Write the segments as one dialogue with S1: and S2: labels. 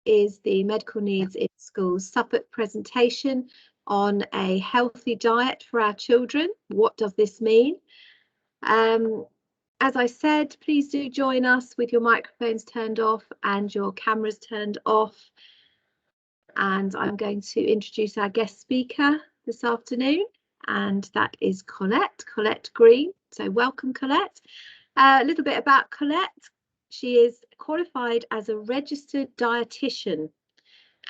S1: is the Medical Needs in Schools Suffolk presentation on a healthy diet for our children. What does this mean? As I said, please do join us with your microphones turned off and your cameras turned off. And I'm going to introduce our guest speaker this afternoon, and that is Colette Green. So welcome, Colette. A little bit about Colette. She is qualified as a registered dietitian,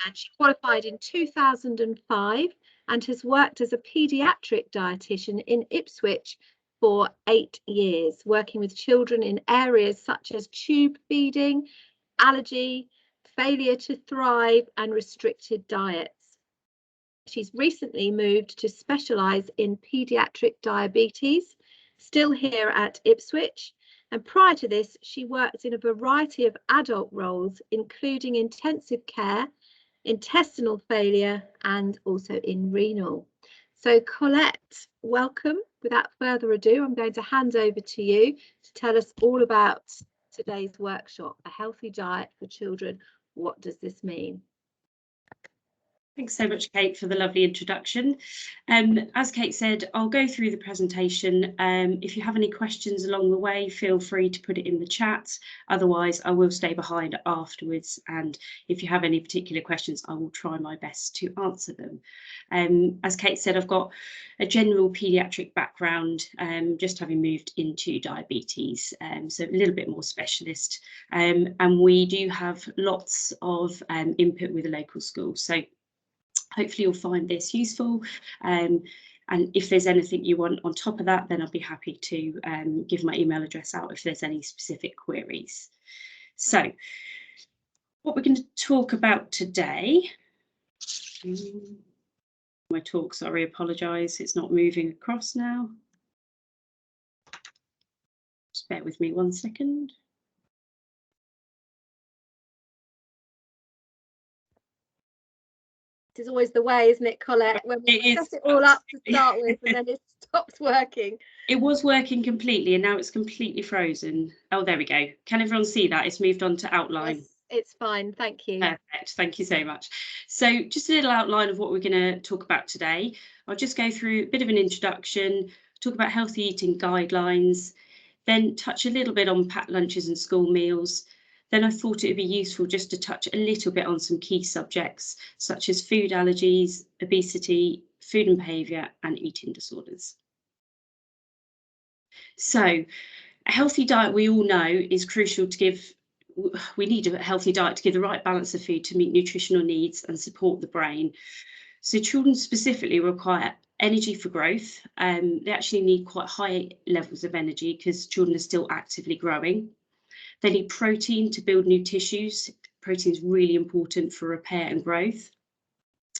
S1: and she qualified in 2005 and has worked as a paediatric dietitian in Ipswich for 8 years, working with children in areas such as tube feeding, allergy, failure to thrive and restricted diets. She's recently moved to specialise in paediatric diabetes, still here at Ipswich, and prior to this she worked in a variety of adult roles, including intensive care, intestinal failure and also in renal. So Colette, welcome. Without further ado, I'm going to hand over to you to tell us all about today's workshop, A Healthy Diet for Children. What does this mean?
S2: Thanks so much, Kate, for the lovely introduction. As Kate said, I'll go through the presentation. If you have any questions along the way, feel free to put it in the chat. Otherwise, I will stay behind afterwards. And if you have any particular questions, I will try my best to answer them. As Kate said, I've got a general paediatric background, just having moved into diabetes, so a little bit more specialist. And we do have lots of input with the local schools. So hopefully you'll find this useful, and if there's anything you want on top of that, then I'll be happy to give my email address out if there's any specific queries. So what we're going to talk about today, my talk, sorry, apologise, it's not moving across now. Just bear with me 1 second.
S1: It's always the way, isn't it, Colette, when we set it all up to start with and then it stops working.
S2: It was working completely and now it's completely frozen. Oh, there we go. Can everyone see that? It's moved on to outline.
S1: Yes, it's fine, thank you.
S2: Perfect, thank you so much. So just a little outline of what we're going to talk about today. I'll just go through a bit of an introduction, talk about healthy eating guidelines, then touch a little bit on packed lunches and school meals. Then I thought it would be useful just to touch a little bit on some key subjects such as food allergies, obesity, food and behaviour and eating disorders. So a healthy diet, we all know, is crucial to give. We need a healthy diet to give the right balance of food to meet nutritional needs and support the brain. So children specifically require energy for growth. They actually need quite high levels of energy because children are still actively growing. They need protein to build new tissues. Protein is really important for repair and growth.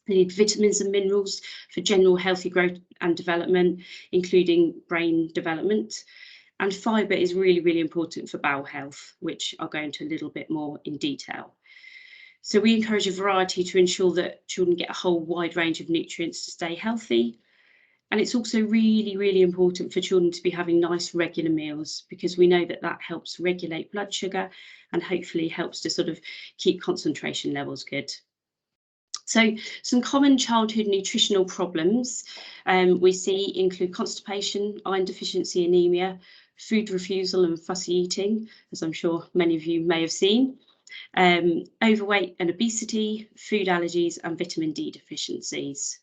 S2: They need vitamins and minerals for general healthy growth and development, including brain development. And fibre is really, really important for bowel health, which I'll go into a little bit more in detail. So we encourage a variety to ensure that children get a whole wide range of nutrients to stay healthy. And it's also really, really important for children to be having nice regular meals because we know that that helps regulate blood sugar and hopefully helps to sort of keep concentration levels good. So some common childhood nutritional problems we see include constipation, iron deficiency, anemia, food refusal and fussy eating, as I'm sure many of you may have seen, overweight and obesity, food allergies and vitamin D deficiencies.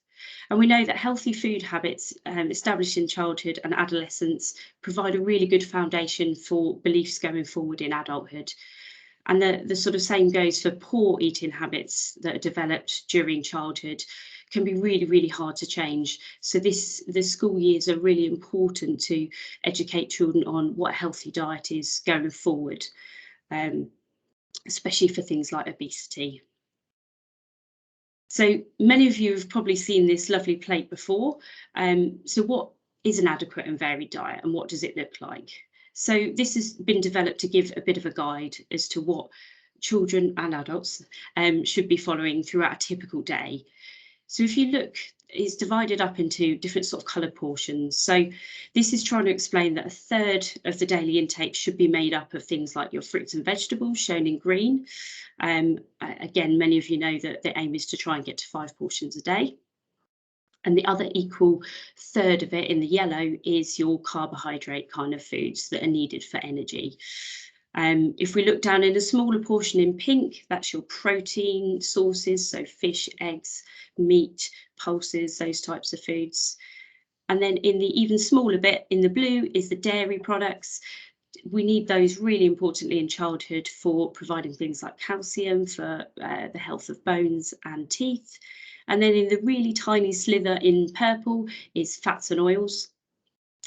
S2: And we know that healthy food habits established in childhood and adolescence provide a really good foundation for beliefs going forward in adulthood. And the sort of same goes for poor eating habits that are developed during childhood can be really, really hard to change. So the school years are really important to educate children on what a healthy diet is going forward, especially for things like obesity. So many of you have probably seen this lovely plate before. So what is an adequate and varied diet and what does it look like? So this has been developed to give a bit of a guide as to what children and adults should be following throughout a typical day. So if you look is divided up into different sort of coloured portions. So this is trying to explain that a third of the daily intake should be made up of things like your fruits and vegetables, shown in green. Again, many of you know that the aim is to try and get to 5 portions a day. And the other equal third of it in the yellow is your carbohydrate kind of foods that are needed for energy. If we look down in a smaller portion in pink, that's your protein sources, so fish, eggs, meat, pulses, those types of foods. And then in the even smaller bit in the blue is the dairy products. We need those really importantly in childhood for providing things like calcium for the health of bones and teeth. And then in the really tiny slither in purple is fats and oils,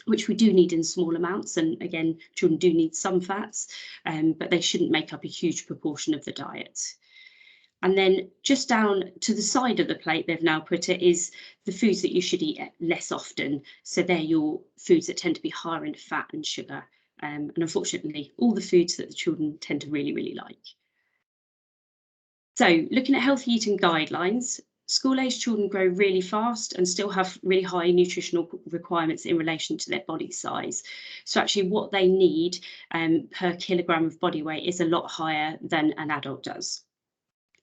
S2: which we do need in small amounts. And again, children do need some fats, but they shouldn't make up a huge proportion of the diet. And then just down to the side of the plate, they've now put it, is the foods that you should eat less often. So they're your foods that tend to be higher in fat and sugar. And unfortunately, all the foods that the children tend to really, really like. So looking at healthy eating guidelines, school-aged children grow really fast and still have really high nutritional requirements in relation to their body size. So actually what they need per kilogram of body weight is a lot higher than an adult does.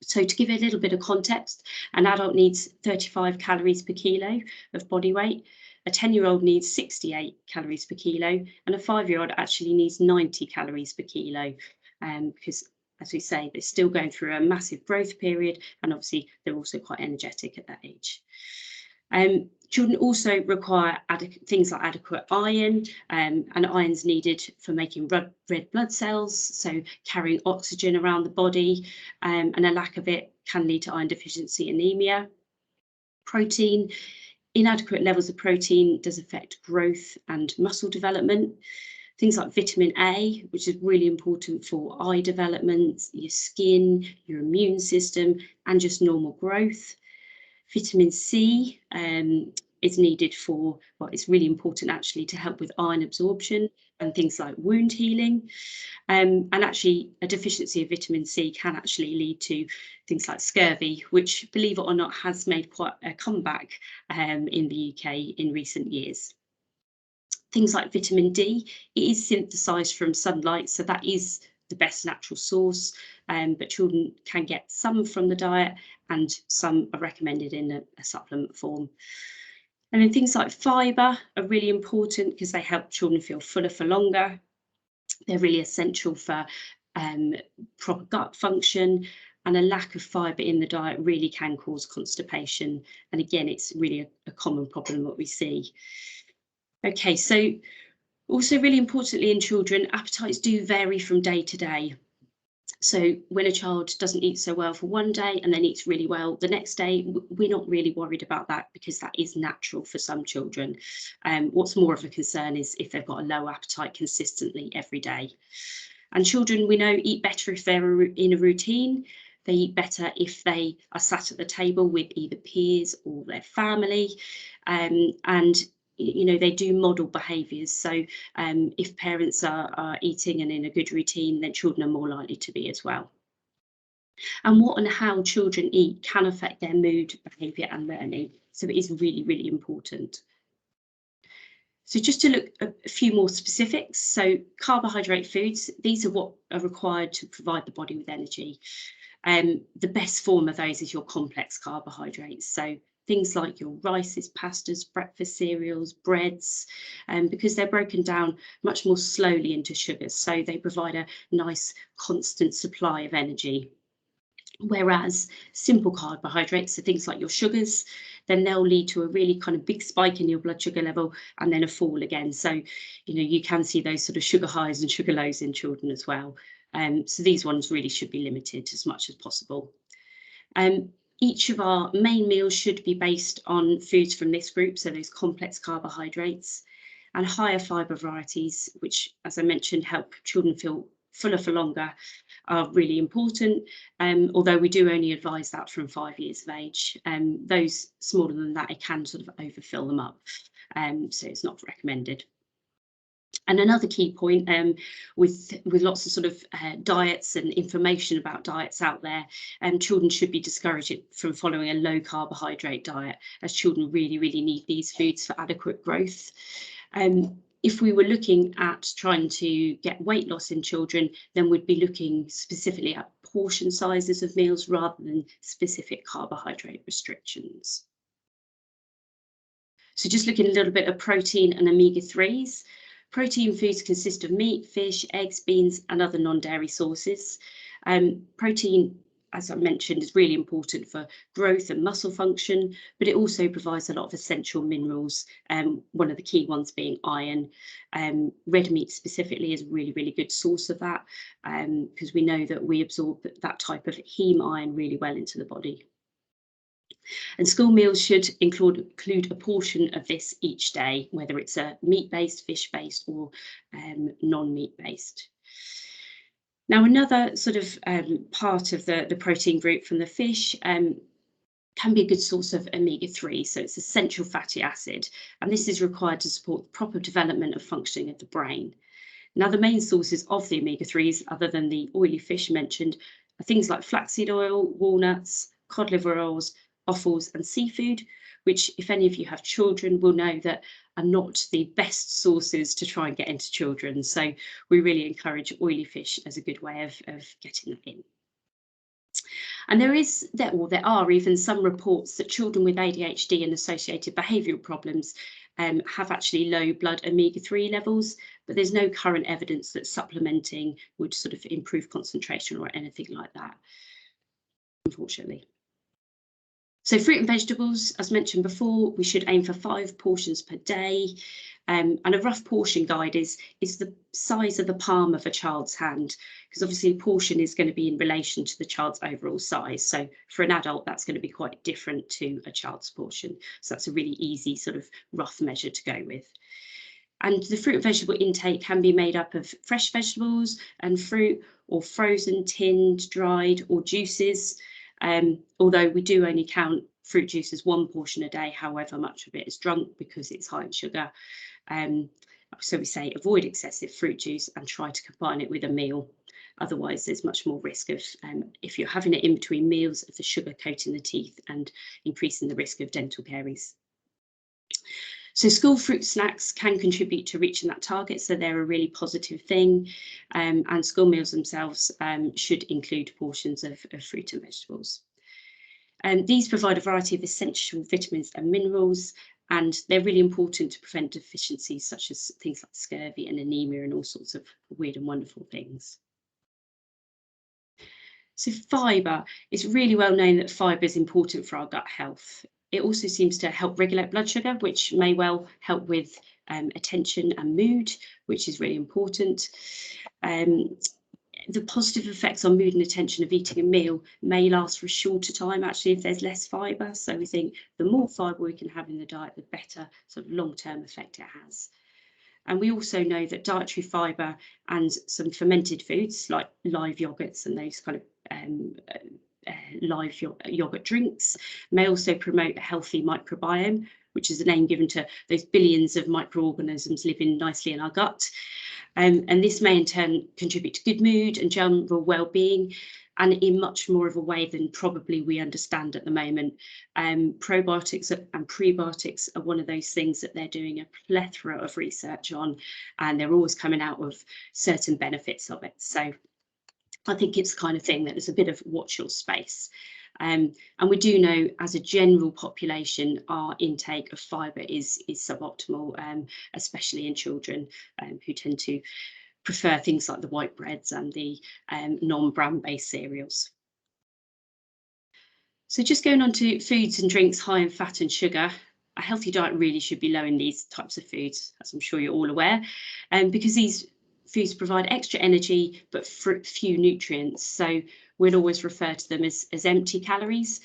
S2: So to give it a little bit of context, an adult needs 35 calories per kilo of body weight. A 10-year-old needs 68 calories per kilo, and a 5-year-old actually needs 90 calories per kilo, because, as we say, they're still going through a massive growth period, and obviously they're also quite energetic at that age. Children also require things like adequate iron, and iron's needed for making red blood cells, so carrying oxygen around the body, and a lack of it can lead to iron deficiency anemia. Protein, inadequate levels of protein does affect growth and muscle development. Things like vitamin A, which is really important for eye development, your skin, your immune system, and just normal growth. Vitamin C is needed for, well, it's really important actually to help with iron absorption and things like wound healing. And actually a deficiency of vitamin C can actually lead to things like scurvy, which, believe it or not, has made quite a comeback in the UK in recent years. Things like vitamin D, it is synthesized from sunlight, so that is the best natural source, but children can get some from the diet and some are recommended in a supplement form. And then things like fibre are really important because they help children feel fuller for longer. They're really essential for proper gut function, and a lack of fibre in the diet really can cause constipation. And again, it's really a common problem that we see. Okay, so also really importantly in children, appetites do vary from day to day. So when a child doesn't eat so well for one day and then eats really well the next day, we're not really worried about that because that is natural for some children. What's more of a concern is if they've got a low appetite consistently every day. And children, we know, eat better if they're in a routine. They eat better if they are sat at the table with either peers or their family. And you know, they do model behaviours. So if parents are eating and in a good routine, then children are more likely to be as well. And what and how children eat can affect their mood, behaviour and learning. So it is really, really important. So just to look at a few more specifics, so carbohydrate foods, these are what are required to provide the body with energy. The best form of those is your complex carbohydrates. So things like your rices, pastas, breakfast cereals, breads, because they're broken down much more slowly into sugars. So they provide a nice constant supply of energy. Whereas simple carbohydrates, so things like your sugars, then they'll lead to a really kind of big spike in your blood sugar level and then a fall again. So, you know, you can see those sort of sugar highs and sugar lows in children as well. So these ones really should be limited as much as possible. Each of our main meals should be based on foods from this group, so those complex carbohydrates, and higher fibre varieties, which, as I mentioned, help children feel fuller for longer, are really important, although we do only advise that from 5 years of age. Those smaller than that, it can sort of overfill them up, so it's not recommended. And another key point, with lots of sort of diets and information about diets out there, children should be discouraged from following a low carbohydrate diet, as children really need these foods for adequate growth. If we were looking at trying to get weight loss in children, then we'd be looking specifically at portion sizes of meals rather than specific carbohydrate restrictions. So just looking a little bit at protein and omega-3s. Protein foods consist of meat, fish, eggs, beans, and other non-dairy sources. Protein, as I mentioned, is really important for growth and muscle function, but it also provides a lot of essential minerals, one of the key ones being iron. Red meat specifically is a really good source of that, because we know that we absorb that type of heme iron really well into the body. And school meals should include a portion of this each day, whether it's a meat-based, fish-based, or non-meat-based. Now, another sort of part of the protein group from the fish can be a good source of omega-3, so it's essential fatty acid, and this is required to support the proper development and functioning of the brain. Now, the main sources of the omega-3s, other than the oily fish mentioned, are things like flaxseed oil, walnuts, cod liver oils, offals, and seafood, which, if any of you have children, will know that are not the best sources to try and get into children. So we really encourage oily fish as a good way of getting that in. And there are even some reports that children with ADHD and associated behavioural problems have actually low blood omega-3 levels, but there's no current evidence that supplementing would sort of improve concentration or anything like that, unfortunately. So fruit and vegetables, as mentioned before, we should aim for 5 portions per day. And a rough portion guide is the size of the palm of a child's hand, because obviously a portion is going to be in relation to the child's overall size. So for an adult, that's going to be quite different to a child's portion. So that's a really easy sort of rough measure to go with. And the fruit and vegetable intake can be made up of fresh vegetables and fruit, or frozen, tinned, dried, or juices. Although we do only count fruit juice as 1 portion a day, however much of it is drunk because it's high in sugar. So we say avoid excessive fruit juice and try to combine it with a meal. Otherwise, there's much more risk of, if you're having it in between meals, of the sugar coating the teeth and increasing the risk of dental caries. So school fruit snacks can contribute to reaching that target, so they're a really positive thing. And school meals themselves should include portions of fruit and vegetables. These provide a variety of essential vitamins and minerals, and they're really important to prevent deficiencies such as things like scurvy and anemia and all sorts of weird and wonderful things. So fibre, it's really well known that fibre is important for our gut health. It also seems to help regulate blood sugar, which may well help with attention and mood, which is really important. The positive effects on mood and attention of eating a meal may last for a shorter time, actually, if there's less fibre. So we think the more fibre we can have in the diet, the better sort of long-term effect it has. And we also know that dietary fibre and some fermented foods like live yogurts and those kind of live yogurt drinks may also promote a healthy microbiome, which is a name given to those billions of microorganisms living nicely in our gut. And this may in turn contribute to good mood and general well-being, and in much more of a way than probably we understand at the moment. Probiotics and prebiotics are one of those things that they're doing a plethora of research on, and they're always coming out with certain benefits of it. So I think it's the kind of thing that is a bit of watch your space. And we do know, as a general population, our intake of fibre is suboptimal, especially in children who tend to prefer things like the white breads and the non-bran based cereals. So just going on to foods and drinks high in fat and sugar, a healthy diet really should be low in these types of foods, as I'm sure you're all aware, because these foods provide extra energy but few nutrients. So we'll always refer to them as empty calories,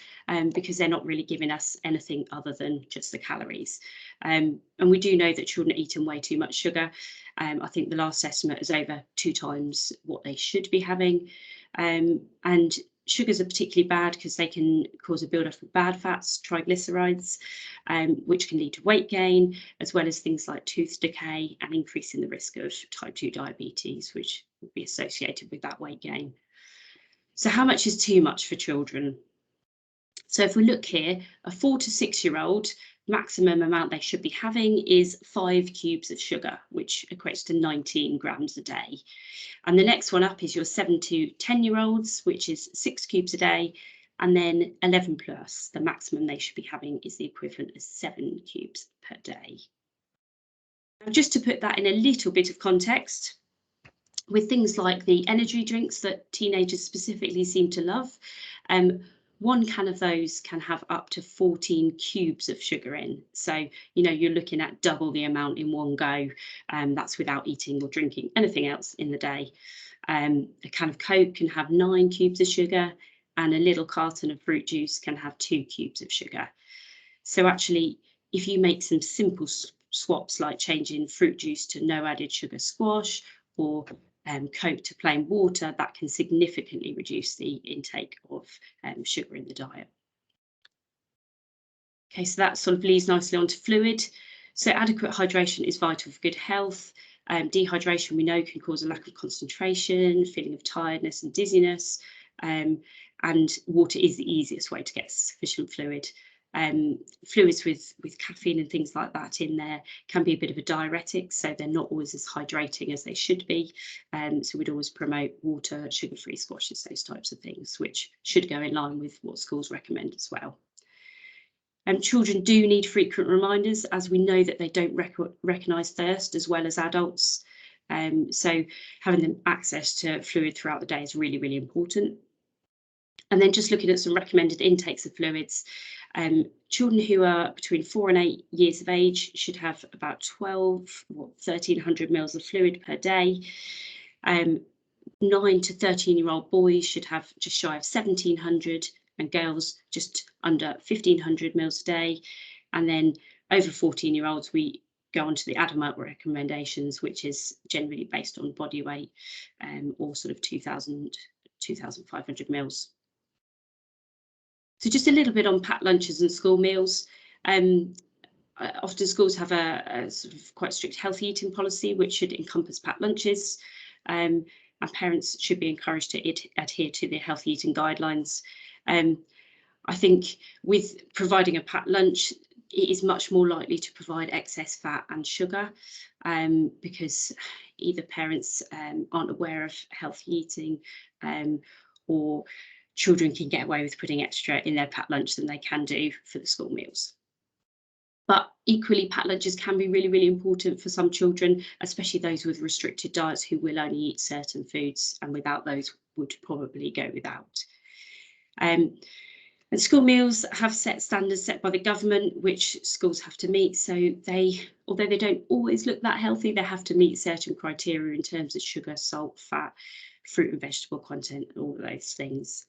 S2: because they're not really giving us anything other than just the calories. And we do know that children are eating way too much sugar. I think the last estimate is over 2 times what they should be having. And Sugars are particularly bad because they can cause a buildup of bad fats, triglycerides, which can lead to weight gain, as well as things like tooth decay and increasing the risk of type 2 diabetes, which would be associated with that weight gain. So how much is too much for children? So if we look here, a 4 to 6-year-old, maximum amount they should be having is 5 cubes of sugar, which equates to 19 grams a day. And the next one up is your 7 to 10-year-olds, which is 6 cubes a day. And then 11 plus, the maximum they should be having is the equivalent of 7 cubes per day. Now, just to put that in a little bit of context, with things like the energy drinks that teenagers specifically seem to love, 1 can of those can have up to 14 cubes of sugar in. So, you're looking at double the amount in one go. That's without eating or drinking anything else in the day. A can of Coke can have 9 cubes of sugar, and a little carton of fruit juice can have 2 cubes of sugar. So actually, if you make some simple swaps, like changing fruit juice to no added sugar squash, or Coke to plain water, that can significantly reduce the intake of sugar in the diet. Okay, so that sort of leads nicely onto fluid. So adequate hydration is vital for good health. Dehydration, we know, can cause a lack of concentration, feeling of tiredness and dizziness, and water is the easiest way to get sufficient fluid. Fluids with caffeine and things like that in there can be a bit of a diuretic, so they're not always as hydrating as they should be. So we'd always promote water, sugar-free squashes, those types of things, which should go in line with what schools recommend as well. Children do need frequent reminders, as we know that they don't recognise thirst as well as adults. So having them access to fluid throughout the day is really, really important. And then just looking at some recommended intakes of fluids, children who are between 4 and 8 years of age should have about 1,300 mils of fluid per day. 9 to 13-year-old boys should have just shy of 1,700, and girls just under 1,500 mils a day. And then over 14-year-olds, we go on to the adult recommendations, which is generally based on body weight, or sort of 2,500 mils. So just a little bit on packed lunches and school meals. Often schools have a sort of quite strict healthy eating policy, which should encompass packed lunches, and parents should be encouraged to adhere to the healthy eating guidelines. I think with providing a packed lunch, it is much more likely to provide excess fat and sugar, because either parents aren't aware of healthy eating, or children can get away with putting extra in their packed lunch than they can do for the school meals. But equally, packed lunches can be really, really important for some children, especially those with restricted diets who will only eat certain foods, and without those would probably go without. And school meals have set standards set by the government, which schools have to meet. So although they don't always look that healthy, they have to meet certain criteria in terms of sugar, salt, fat, fruit and vegetable content, and all of those things.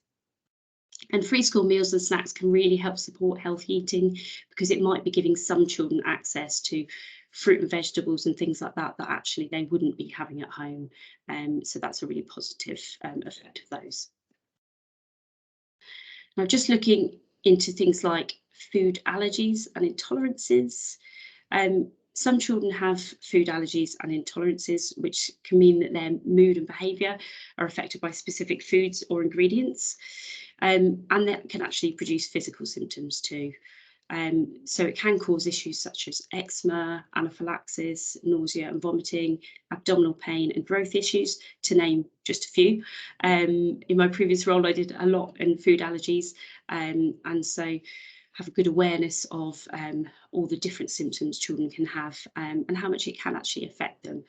S2: And free school meals and snacks can really help support healthy eating, because it might be giving some children access to fruit and vegetables and things like that that actually they wouldn't be having at home. So that's a really positive effect of those. Now, just looking into things like food allergies and intolerances. Some children have food allergies and intolerances, which can mean that their mood and behaviour are affected by specific foods or ingredients. And that can actually produce physical symptoms too. So it can cause issues such as eczema, anaphylaxis, nausea and vomiting, abdominal pain and growth issues, to name just a few. In my previous role, I did a lot in food allergies, and so have a good awareness of all the different symptoms children can have, and how much it can actually affect them.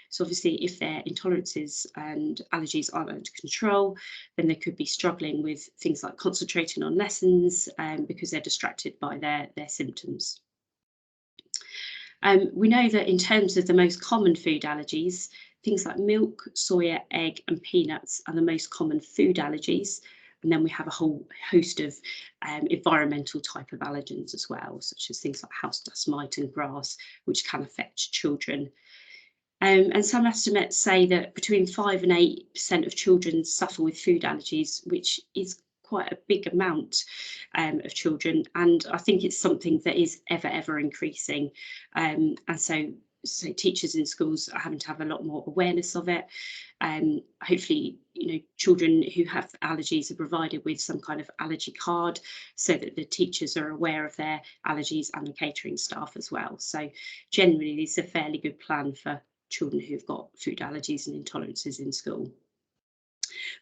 S2: So obviously, if their intolerances and allergies aren't under control, then they could be struggling with things like concentrating on lessons, because they're distracted by their symptoms. We know that in terms of the most common food allergies, things like milk, soya, egg and peanuts are the most common food allergies. And then we have a whole host of environmental type of allergens as well, such as things like house dust mite and grass, which can affect children. And some estimates say that between 5 and 8% of children suffer with food allergies, which is quite a big amount of children. And I think it's something that is ever increasing. And so teachers in schools are having to have a lot more awareness of it. Hopefully, children who have allergies are provided with some kind of allergy card so that the teachers are aware of their allergies, and the catering staff as well. So generally, this is a fairly good plan for children who've got food allergies and intolerances in school.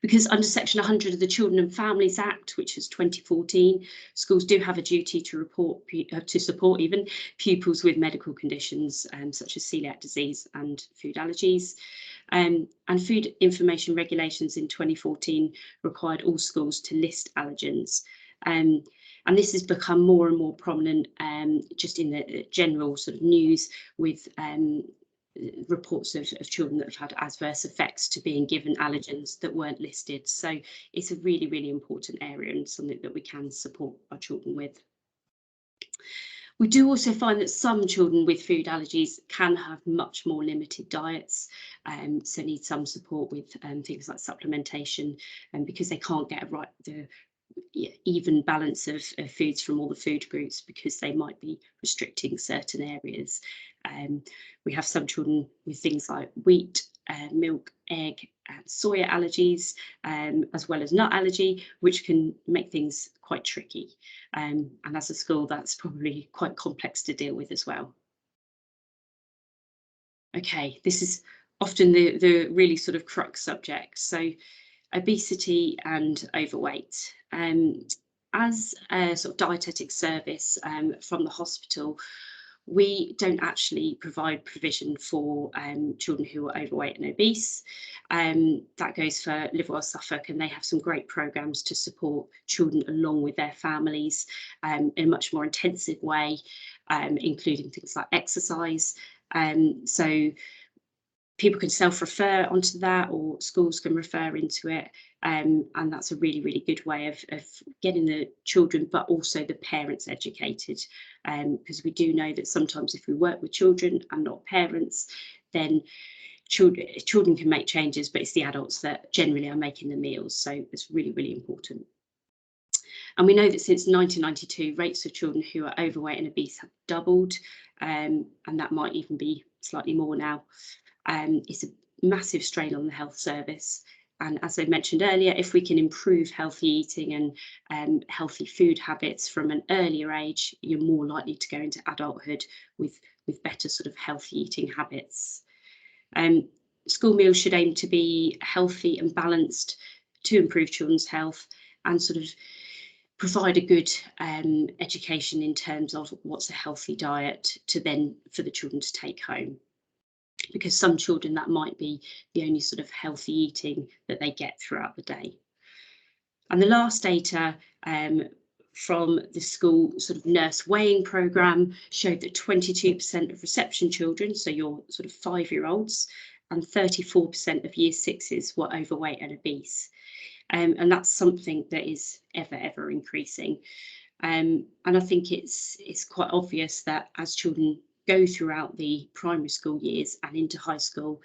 S2: Because under Section 100 of the Children and Families Act, which is 2014, schools do have a duty to support even pupils with medical conditions such as celiac disease and food allergies. And food information regulations in 2014 required all schools to list allergens. And this has become more and more prominent just in the general sort of news with reports of children that have had adverse effects to being given allergens that weren't listed. So it's a really important area and something that we can support our children with. We do also find that some children with food allergies can have much more limited diets, so need some support with things like supplementation, because they can't get the even balance of foods from all the food groups because they might be restricting certain areas. We have some children with things like wheat, milk, egg, and soya allergies, as well as nut allergy, which can make things quite tricky. And as a school, that's probably quite complex to deal with as well. Okay, this is often the really sort of crux subject. So obesity and overweight. As a sort of dietetic service from the hospital, we don't actually provide provision for children who are overweight and obese. That goes for Live Well Suffolk, and they have some great programmes to support children along with their families in a much more intensive way, including things like exercise. So people can self-refer onto that, or schools can refer into it, and that's a really good way of getting the children but also the parents educated, because we do know that sometimes if we work with children and not parents, then children can make changes, but it's the adults that generally are making the meals. So it's really important. And we know that since 1992, rates of children who are overweight and obese have doubled, and that might even be slightly more now. It's a massive strain on the health service. And as I mentioned earlier, if we can improve healthy eating and healthy food habits from an earlier age, you're more likely to go into adulthood with better sort of healthy eating habits. School meals should aim to be healthy and balanced to improve children's health and sort of provide a good education in terms of what's a healthy diet for the children to take home. Because some children, that might be the only sort of healthy eating that they get throughout the day. And the last data from the school sort of nurse weighing programme showed that 22% of reception children, so your sort of 5-year-olds, and 34% of year 6s were overweight and obese. And that's something that is ever increasing. And I think it's quite obvious that as children go throughout the primary school years and into high school,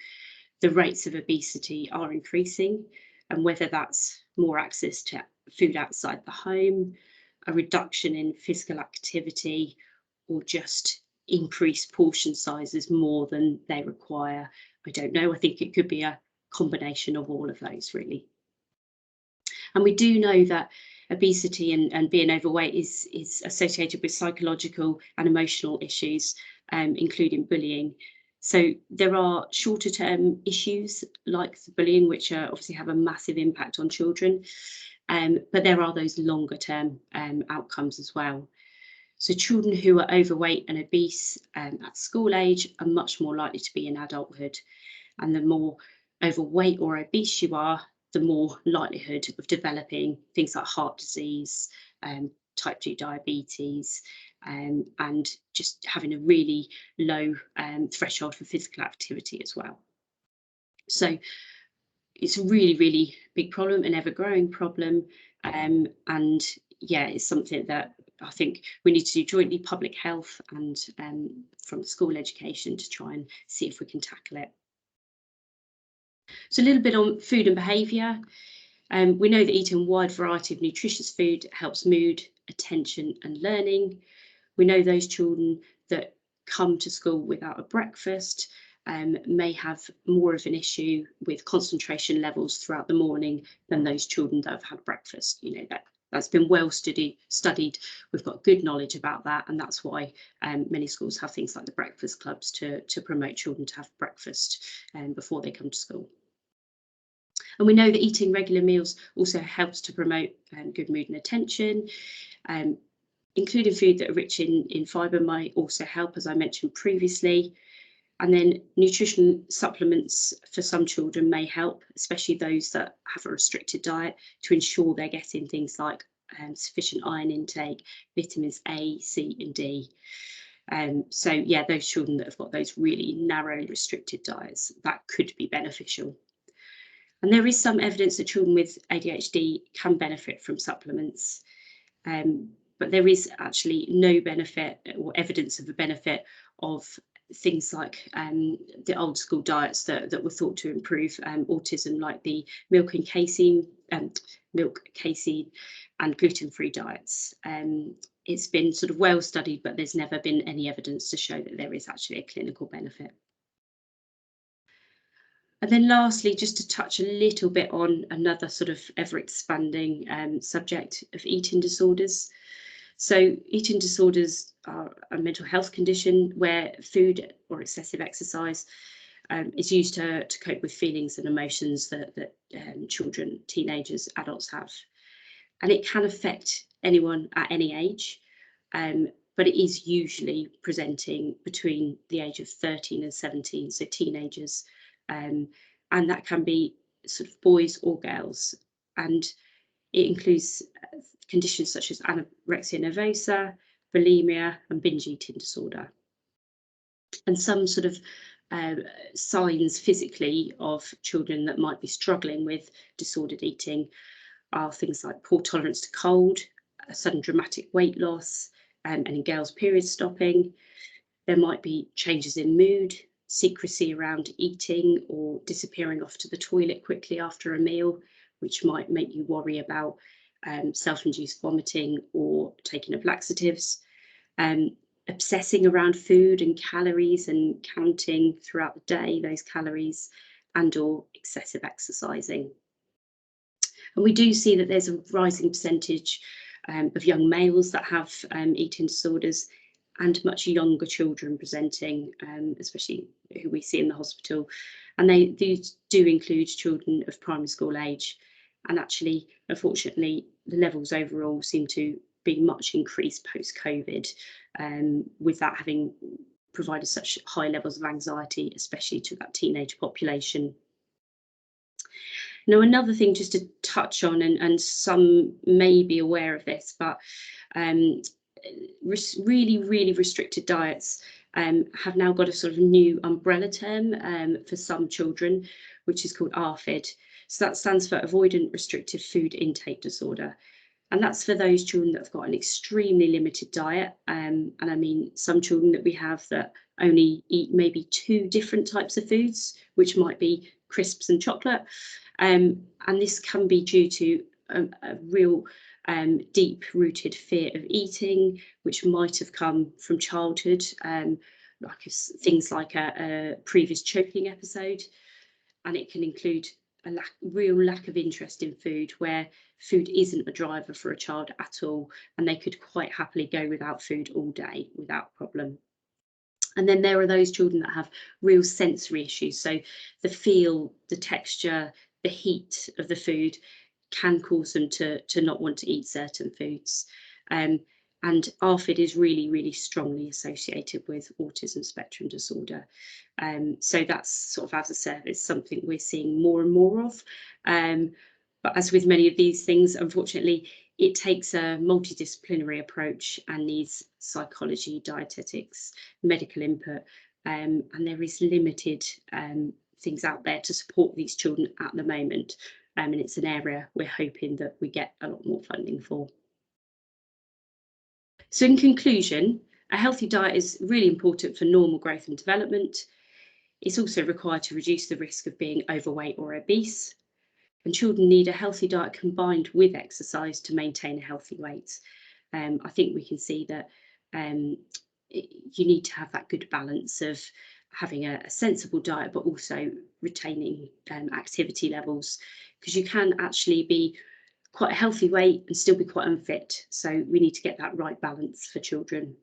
S2: the rates of obesity are increasing, and whether that's more access to food outside the home, a reduction in physical activity, or just increased portion sizes more than they require, I don't know. I think it could be a combination of all of those, really. And we do know that obesity and being overweight is associated with psychological and emotional issues, including bullying. So there are shorter term issues like the bullying, which obviously have a massive impact on children, but there are those longer term outcomes as well. So children who are overweight and obese at school age are much more likely to be in adulthood, and the more overweight or obese you are, the more likelihood of developing things like heart disease, type 2 diabetes, and just having a really low threshold for physical activity as well. So it's a really big problem, an ever-growing problem, and yeah, it's something that I think we need to do jointly, public health and from school education, to try and see if we can tackle it. So a little bit on food and behaviour. We know that eating a wide variety of nutritious food helps mood, attention and learning. We know those children that come to school without a breakfast may have more of an issue with concentration levels throughout the morning than those children that have had breakfast. You know, that's been well studied. We've got good knowledge about that, and that's why many schools have things like the breakfast clubs to promote children to have breakfast before they come to school. And we know that eating regular meals also helps to promote good mood and attention. Including food that are rich in fibre might also help, as I mentioned previously. And then nutrition supplements for some children may help, especially those that have a restricted diet, to ensure they're getting things like sufficient iron intake, vitamins A, C and D. So yeah, those children that have got those really narrow restricted diets, that could be beneficial. And there is some evidence that children with ADHD can benefit from supplements. But there is actually no benefit or evidence of a benefit of things like the old school diets that were thought to improve autism, like the milk casein and gluten-free diets. It's been sort of well studied, but there's never been any evidence to show that there is actually a clinical benefit. And then lastly, just to touch a little bit on another sort of ever expanding subject of eating disorders. So eating disorders are a mental health condition where food or excessive exercise is used to cope with feelings and emotions that children, teenagers, adults have. And it can affect anyone at any age, but it is usually presenting between the age of 13 and 17, so teenagers. And that can be sort of boys or girls. And it includes conditions such as anorexia nervosa, bulimia, and binge eating disorder. And some sort of signs physically of children that might be struggling with disordered eating are things like poor tolerance to cold, a sudden dramatic weight loss, and in girls, period stopping. There might be changes in mood, secrecy around eating, or disappearing off to the toilet quickly after a meal, which might make you worry about self-induced vomiting or taking of laxatives. Obsessing around food and calories and counting throughout the day those calories, and or excessive exercising. And we do see that there's a rising percentage of young males that have eating disorders, and much younger children presenting, especially who we see in the hospital. And these do include children of primary school age. And actually, unfortunately, the levels overall seem to be much increased post-COVID, with that having provided such high levels of anxiety, especially to that teenage population. Now, another thing just to touch on, and some may be aware of this, but really restricted diets have now got a sort of new umbrella term for some children, which is called ARFID. So that stands for Avoidant Restrictive Food Intake Disorder. And that's for those children that have got an extremely limited diet. And I mean, some children that we have that only eat maybe 2 different types of foods, which might be crisps and chocolate. And this can be due to a real deep-rooted fear of eating, which might have come from childhood, like things like a previous choking episode. And it can include a real lack of interest in food, where food isn't a driver for a child at all, and they could quite happily go without food all day without problem. And then there are those children that have real sensory issues. So the feel, the texture, the heat of the food can cause them to not want to eat certain foods. And ARFID is really strongly associated with autism spectrum disorder. So that's sort of, as I said, is something we're seeing more and more of. But as with many of these things, unfortunately, it takes a multidisciplinary approach and needs psychology, dietetics, medical input, and there is limited things out there to support these children at the moment. And it's an area we're hoping that we get a lot more funding for. So in conclusion, a healthy diet is really important for normal growth and development. It's also required to reduce the risk of being overweight or obese. And children need a healthy diet combined with exercise to maintain a healthy weight. I think we can see that you need to have that good balance of having a sensible diet, but also retaining activity levels, because you can actually be quite a healthy weight and still be quite unfit. So we need to get that right balance for children.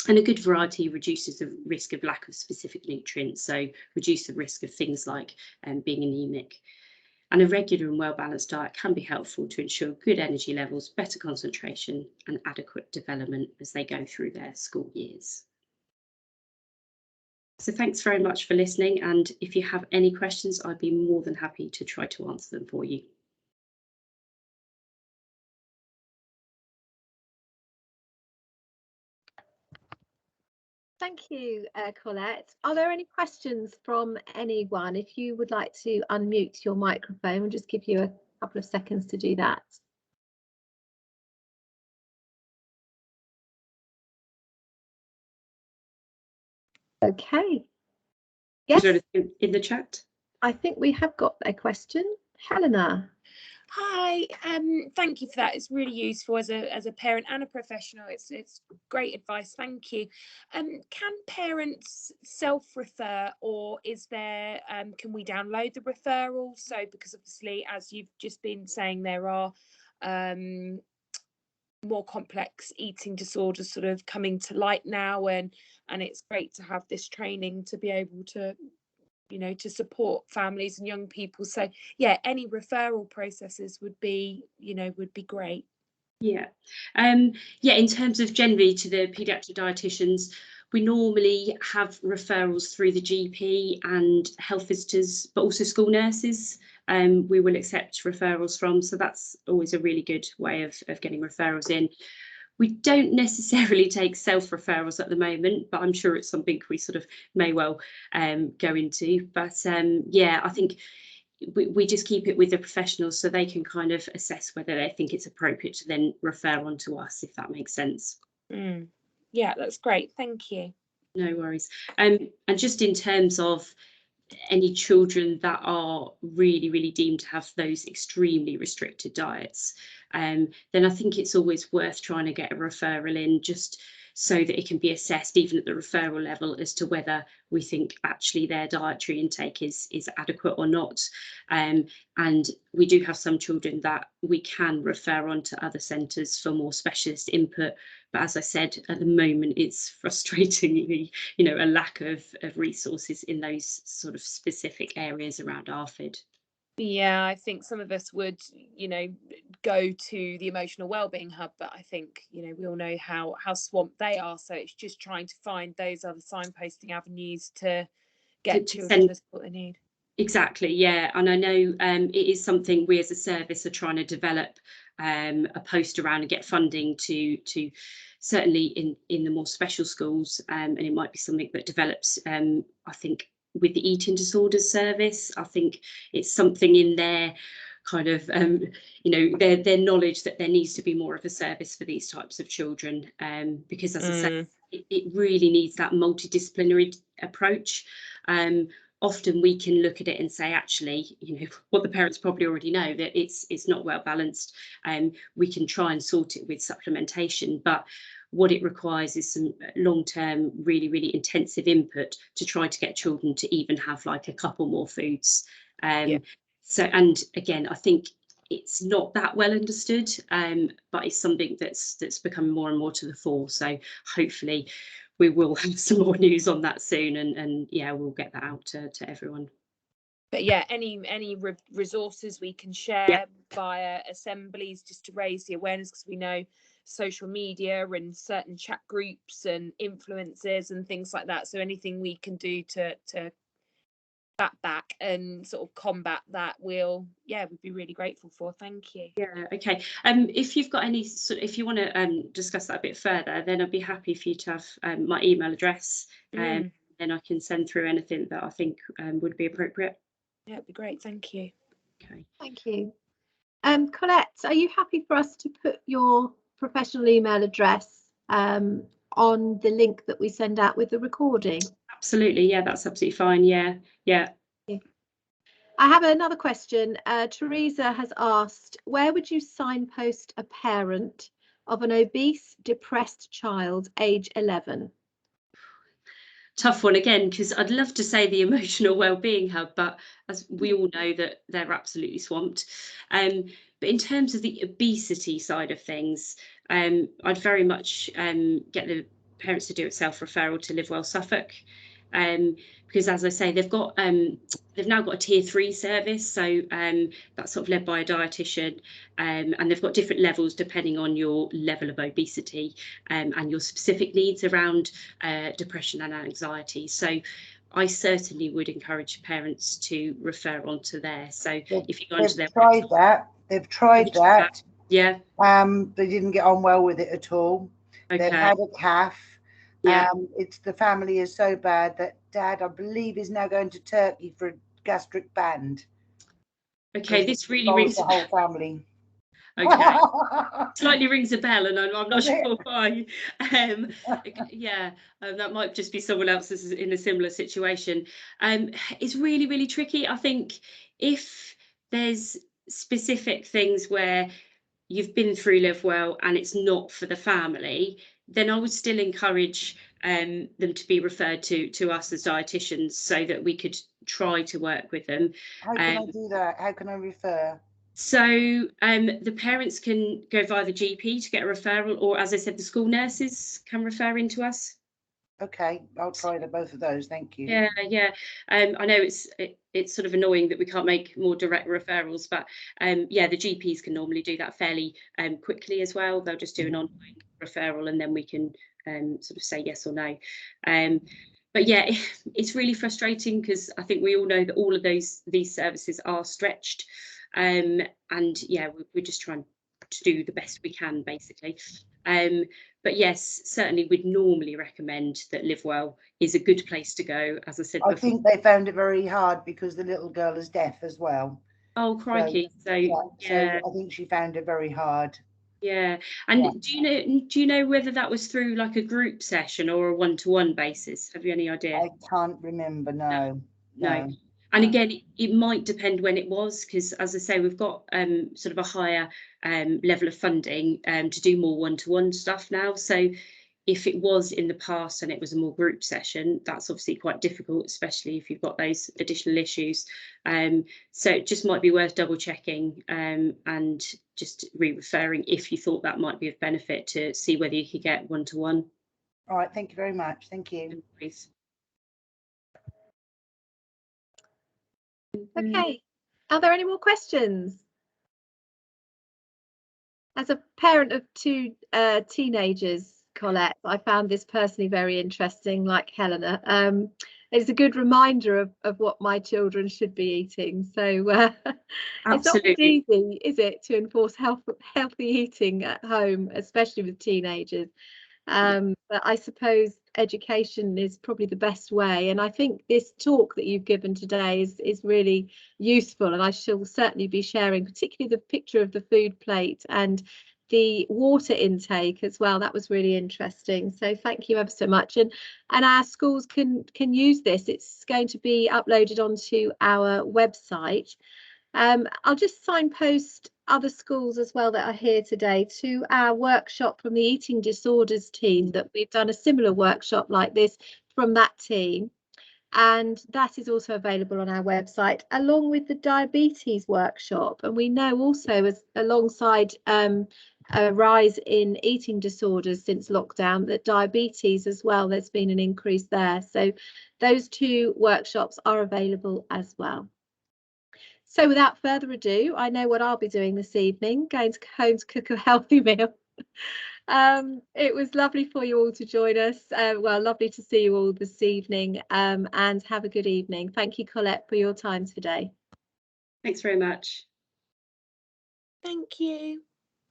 S2: And a good variety reduces the risk of lack of specific nutrients, so reduce the risk of things like being anemic. And a regular and well-balanced diet can be helpful to ensure good energy levels, better concentration, and adequate development as they go through their school years. So thanks very much for listening, and if you have any questions, I'd be more than happy to try to answer them for you.
S1: Thank you, Colette. Are there any questions from anyone? If you would like to unmute your microphone, we'll just give you a couple of seconds to do that. Okay. Yes.
S2: Is there anything in the chat?
S1: I think we have got a question. Helena.
S3: Hi, thank you for that. It's really useful as a parent and a professional. It's great advice. Thank you. Can parents self-refer, or is there can we download the referral? So because obviously, as you've just been saying, there are more complex eating disorders sort of coming to light now, and it's great to have this training to be able to, you know, to support families and young people. So yeah, any referral processes would be, you know, would be great.
S2: Yeah, in terms of generally to the paediatric dietitians, we normally have referrals through the GP and health visitors, but also school nurses. We will accept referrals from, so that's always a really good way of getting referrals in. We don't necessarily take self-referrals at the moment, but I'm sure it's something we sort of may well go into. But yeah, I think we just keep it with the professionals so they can kind of assess whether they think it's appropriate to then refer on to us, if that makes sense.
S3: Yeah, that's great. Thank you.
S2: No worries. And just in terms of any children that are really deemed to have those extremely restricted diets, then I think it's always worth trying to get a referral in, just so that it can be assessed even at the referral level as to whether we think actually their dietary intake is adequate or not. And we do have some children that we can refer on to other centres for more specialist input. But as I said, at the moment, it's frustratingly, you know, a lack of resources in those sort of specific areas around ARFID.
S3: Yeah, I think some of us would, you know, go to the emotional wellbeing hub, but I think, you know, we all know how swamped they are. So it's just trying to find those other signposting avenues to get children the support they need. Exactly,
S2: yeah. And I know it is something we as a service are trying to develop a post around and get funding to certainly in the more special schools, and it might be something that develops, I think, with the eating disorders service. I think it's something in their kind of you know, their knowledge that there needs to be more of a service for these types of children, because as I said, it really needs that multidisciplinary approach. Often we can look at it and say, actually, you know, what the parents probably already know, that it's not well balanced, and we can try and sort it with supplementation, but what it requires is some long-term, really intensive input to try to get children to even have like a couple more foods. So, and again, I think it's not that well understood, but it's something that's become more and more to the fore. So hopefully we will have some more news on that soon, and yeah, we'll get that out to everyone.
S3: But yeah, any resources we can share via assemblies, just to raise the awareness, because we know social media and certain chat groups and influencers and things like that. So anything we can do to that back and sort of combat that, we'd be really grateful for. Thank you.
S2: Yeah, okay. If you've got any if you want to discuss that a bit further, then I'd be happy for you to have my email address, and then I can send through anything that I think would be appropriate.
S3: Yeah, it'd be great. Thank you.
S2: Okay.
S1: Thank you. Colette, are you happy for us to put your professional email address on the link that we send out with the recording?
S2: Absolutely, yeah, that's absolutely fine. Yeah.
S1: I have another question. Teresa has asked, where would you signpost a parent of an obese, depressed child, age 11?
S2: Tough one again, because I'd love to say the emotional well-being hub, but as we all know that they're absolutely swamped. But in terms of the obesity side of things, I'd very much get the parents to do a self-referral to Live Well Suffolk, because as I say, they've now got a tier 3 service, so that's sort of led by a dietitian, and they've got different levels depending on your level of obesity and your specific needs around depression and anxiety. So I certainly would encourage parents to refer on to there. So if you go onto their website,
S4: they've tried that.
S2: Yeah.
S4: They didn't get on well with it at all.
S2: Okay.
S4: They've had a calf.
S2: Yeah.
S4: It's the family is so bad that Dad, I believe, is now going to Turkey for a gastric band.
S2: Okay, this really rings
S4: the whole family.
S2: Okay, slightly rings a bell, and I'm not sure why. Yeah, that might just be someone else that's in a similar situation. It's really, really tricky. I think if there's specific things where you've been through Live Well and it's not for the family, then I would still encourage them to be referred to us as dietitians so that we could try to work with them.
S4: How can I do that? How can I refer?
S2: So the parents can go via the GP to get a referral, or as I said, the school nurses can refer into us.
S4: Okay, I'll try both of those. Thank you.
S2: Yeah. I know it's sort of annoying that we can't make more direct referrals, but yeah, the GPs can normally do that fairly quickly as well. They'll just do an ongoing referral, and then we can sort of say yes or no. But yeah, it's really frustrating because I think we all know that all of these services are stretched, and yeah, we're just trying to do the best we can, basically. But yes, certainly we'd normally recommend that Live Well is a good place to go. As I said before,
S4: I think they found it very hard because the little girl is deaf as well.
S2: Oh, crikey! So
S4: I think she found it very hard.
S2: Yeah, and do you know whether that was through like a group session or a one-to-one basis? Have you any idea?
S4: I can't remember. No.
S2: And again, it might depend when it was, because as I say, we've got sort of a higher level of funding to do more one-to-one stuff now. So if it was in the past and it was a more group session, that's obviously quite difficult, especially if you've got those additional issues. So it just might be worth double checking and just re-referring if you thought that might be of benefit to see whether you could get one-to-one.
S4: All right, thank you very much. Thank you.
S2: Please.
S1: Okay, are there any more questions? As a parent of two teenagers, Colette, I found this personally very interesting, like Helena. It's a good reminder of what my children should be eating. So it's not easy, is it, to enforce healthy eating at home, especially with teenagers. But I suppose education is probably the best way, and I think this talk that you've given today is really useful, and I shall certainly be sharing particularly the picture of the food plate and the water intake as well. That was really interesting, so thank you ever so much. And our schools can use this. It's going to be uploaded onto our website. I'll just signpost other schools as well that are here today to our workshop from the eating disorders team, that we've done a similar workshop like this from that team, and that is also available on our website, along with the diabetes workshop. And we know also, as alongside a rise in eating disorders since lockdown, that diabetes as well, there's been an increase there. So those two workshops are available as well. So without further ado, I know what I'll be doing this evening, going home to cook a healthy meal. It was lovely for you all to join us. Well, lovely to see you all this evening, and have a good evening. Thank you, Colette, for your time today.
S2: Thanks very much.
S3: Thank you.